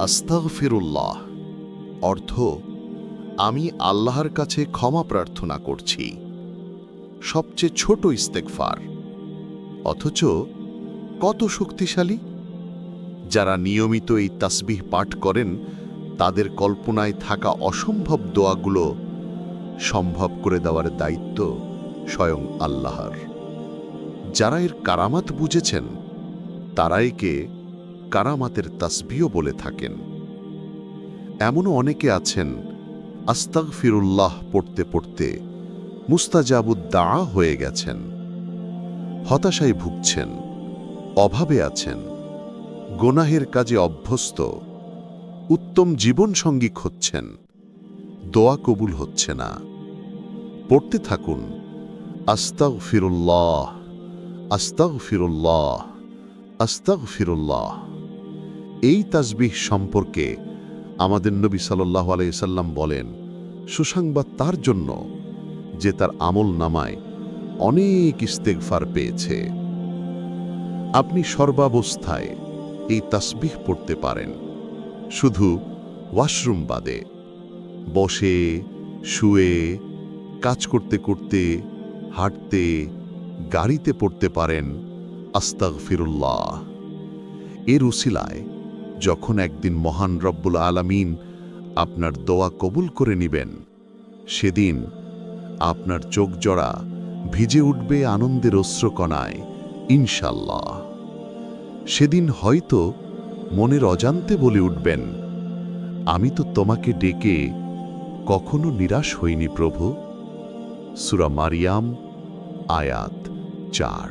আস্তাগফিরুল্লাহ অর্থ আমি আল্লাহর কাছে ক্ষমা প্রার্থনা করছি। সবচেয়ে ছোট ইস্তেগফার, অথচ কত শক্তিশালী। যারা নিয়মিত এই তাসবিহ পাঠ করেন তাদের কল্পনায় থাকা অসম্ভব দোয়াগুলো সম্ভব করে দেওয়ার দায়িত্ব স্বয়ং আল্লাহর। যারা এর কারামাত বুঝেছেন তারা একে কারামাতের তাসবিহ বলে থাকেন। এমনও অনেকে আছেন আস্তাগফিরুল্লাহ পড়তে পড়তে মুস্তাজাবুদ্দা হয়ে গেছেন, হতাশায় ভুগছেন, অভাবে আছেন, গোনাহের কাজে অভ্যস্ত, উত্তম জীবনসঙ্গী খুঁজছেন, দোয়া কবুল হচ্ছে না। পড়তে থাকুন আস্তাগফিরুল্লাহ, আস্তাগফিরুল্লাহ, আস্তাগফিরুল্লাহ। এই তাসবিহ সম্পর্কে আমাদের নবী সাল্লাল্লাহু আলাইহি সাল্লাম বলেন, সুসংবাদ তার জন্য যে তার আমল নামায় অনেক ইস্তেগফার পেয়েছে। আপনি সর্বাবস্থায় এই তাসবিহ পড়তে পারেন, শুধু ওয়াশরুম বাদে। বসে, শুয়ে, কাজ করতে করতে, হাঁটতে, গাড়িতে পড়তে পারেন আস্তাগফিরুল্লাহ। এর উসিলায় যখন একদিন মহান রব্বুল আলামিন আপনার দোয়া কবুল করে নিবেন, সেদিন আপনার চোখ জোড়া ভিজে উঠবে আনন্দের অশ্রুকণায় ইনশাল্লাহ। সেদিন হয়তো মনের অজান্তে বলে উঠবেন, আমি তো তোমাকে ডেকে কখনো নিরাশ হইনি প্রভু। সূরা মারিয়াম আয়াত 4।